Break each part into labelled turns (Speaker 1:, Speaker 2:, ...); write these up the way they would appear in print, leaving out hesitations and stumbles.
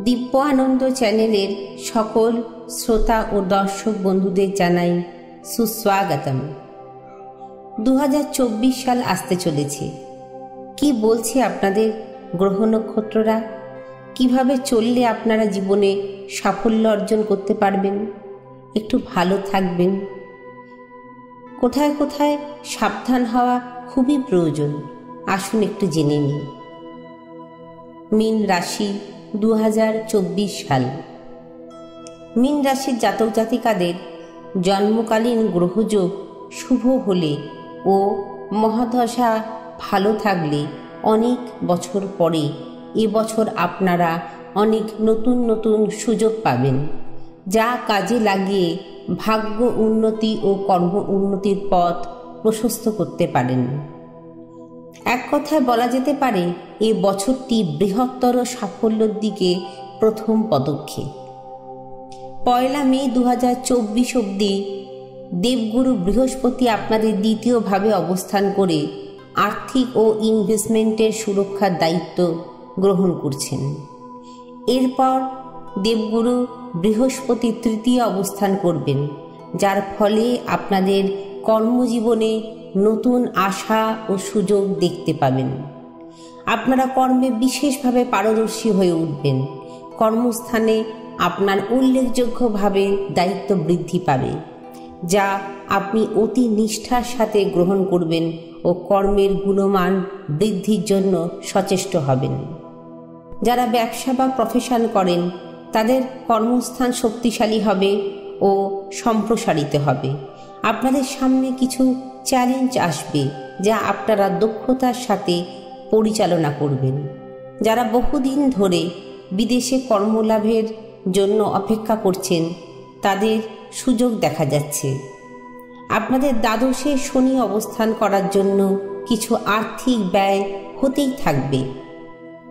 Speaker 1: দিব্য আনন্দ চ্যানেলের সকল শ্রোতা ও দর্শক বন্ধুদের জানাই সুস্বাগতম। 2024 সাল আসতে চলেছে। কি বলছে আপনাদের গ্রহ নক্ষত্ররা? কিভাবে চললে আপনারা জীবনে সাফল্য অর্জন করতে পারবেন, একটু ভালো থাকবেন? কোথায় কোথায় সাবধান হওয়া খুবই প্রয়োজন, আসুন একটু জেনে নিই। মীন রাশি 2024 সাল। মীন রাশির জাতক জাতিকাদের জন্মকালীন গ্রহযোগ শুভ হলে ও মহাদশা ভালো থাকলে অনেক বছর পরে এবছর আপনারা অনেক নতুন নতুন সুযোগ পাবেন, যা কাজে লাগিয়ে ভাগ্য উন্নতি ও কর্ম উন্নতির পথ প্রশস্ত করতে পারেন। এক কথায় বলা যেতে পারে এই বছরটি বৃহত্তর সাফল্যের দিকে প্রথম পদক্ষেপ। 1 মে 2024 অবধি দেবগুরু বৃহস্পতি আপনাদের দ্বিতীয়ভাবে অবস্থান করে আর্থিক ও ইনভেস্টমেন্টের সুরক্ষার দায়িত্ব গ্রহণ করছেন। এরপর দেবগুরু বৃহস্পতি তৃতীয় অবস্থান করবেন, যার ফলে আপনাদের কর্মজীবনে নতুন আশা ও সুযোগ দেখতে পাবেন। আপনারা কর্মে বিশেষভাবে পারদর্শী হয়ে উঠবেন। কর্মস্থানে আপনার উল্লেখযোগ্যভাবে দায়িত্ব বৃদ্ধি পাবে, যা আপনি অতি নিষ্ঠার সাথে গ্রহণ করবেন ও কর্মের গুণমান বৃদ্ধির জন্য সচেষ্ট হবেন। যারা ব্যবসা বা প্রফেশন করেন তাদের কর্মস্থান শক্তিশালী হবে ও সম্প্রসারিত হবে। আপনাদের সামনে কিছু চ্যালেঞ্জ আসবে, যা আপনারা দক্ষতার সাথে পরিচালনা করবেন। যারা বহুদিন ধরে বিদেশে কর্মলাভের জন্য অপেক্ষা করছেন তাদের সুযোগ দেখা যাচ্ছে। আপনাদের দ্বাদশে শনি অবস্থান করার জন্য কিছু আর্থিক ব্যয় হতেই থাকবে।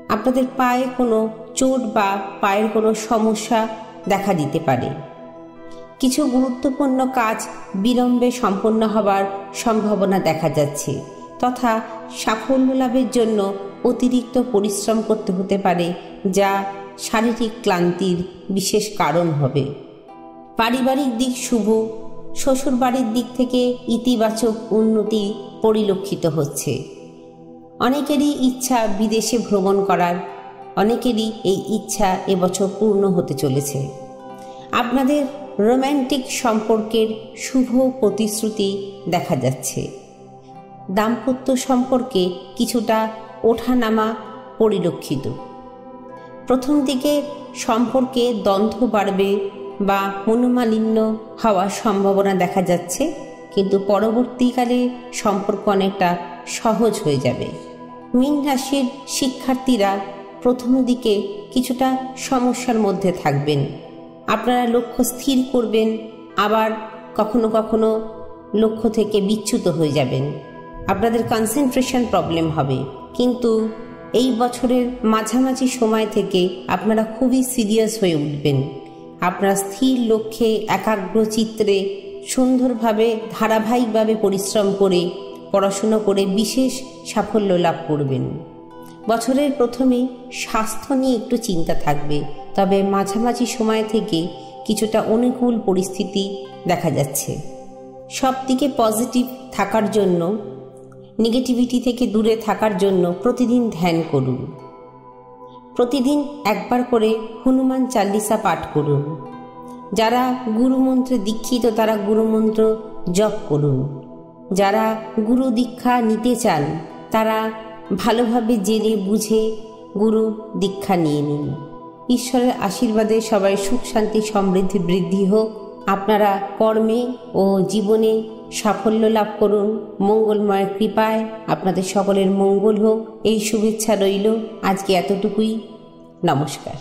Speaker 1: আপনাদের পায়ে কোনো চোট বা পায়ের কোনো সমস্যা দেখা দিতে পারে। কিছু গুরুত্বপূর্ণ কাজ বিলম্বে সম্পন্ন হবার সম্ভাবনা দেখা যাচ্ছে, তথা সাফল্য লাভের জন্য অতিরিক্ত পরিশ্রম করতে হতে পারে, যা শারীরিক ক্লান্তির বিশেষ কারণ হবে। পারিবারিক দিক শুভ। শ্বশুরবাড়ির দিক থেকে ইতিবাচক উন্নতি পরিলক্ষিত হচ্ছে। অনেকেরই ইচ্ছা বিদেশে ভ্রমণ করার, অনেকেরই এই ইচ্ছা এবছর পূর্ণ হতে চলেছে। আপনাদের রোম্যান্টিক সম্পর্কের শুভ প্রতিশ্রুতি দেখা যাচ্ছে। দাম্পত্য সম্পর্কে কিছুটা ওঠানামা পরিলক্ষিত। প্রথম দিকে সম্পর্কে দ্বন্দ্ব বাড়বে বা মনোমালিন্য হওয়ার সম্ভাবনা দেখা যাচ্ছে, কিন্তু পরবর্তীকালে সম্পর্ক অনেকটা সহজ হয়ে যাবে। মীন রাশির শিক্ষার্থীরা প্রথম দিকে কিছুটা সমস্যার মধ্যে থাকবেন। আপনারা লক্ষ্য স্থির করবেন, আবার কখনো কখনো লক্ষ্য থেকে বিচ্যুত হয়ে যাবেন। আপনাদের কনসেন্ট্রেশন প্রবলেম হবে, কিন্তু এই বছরের মাঝামাঝি সময় থেকে আপনারা খুবই সিরিয়াস হয়ে উঠবেন। আপনারা স্থির লক্ষ্যে একাগ্র চিত্রে সুন্দরভাবে ধারাবাহিকভাবে পরিশ্রম করে পড়াশুনো করে বিশেষ সাফল্য লাভ করবেন। বছরের প্রথমে স্বাস্থ্য নিয়ে একটু চিন্তা থাকবে, তবে মাঝামাঝি সময় থেকে কিছুটা অনুকূল পরিস্থিতি দেখা যাচ্ছে। সব দিকে পজিটিভ থাকার জন্য, নেগেটিভিটি থেকে দূরে থাকার জন্য প্রতিদিন ধ্যান করুন। প্রতিদিন একবার করে হনুমান চালিসা পাঠ করুন। যারা গুরুমন্ত্রে দীক্ষিত তারা গুরুমন্ত্র জপ করুন। যারা গুরু দীক্ষা নিতে চান তারা ভালোভাবে জেনে বুঝে গুরু দীক্ষা নিয়ে নিন। ঈশ্বরের আশীর্বাদে সবাই সুখ শান্তি সমৃদ্ধি বৃদ্ধি হোক। আপনারা কর্মে ও জীবনে সাফল্য লাভ করুন। মঙ্গলময় কৃপায় আপনাদের সকলের মঙ্গল হোক, এই শুভেচ্ছা রইল। আজকে এতটুকুই। নমস্কার।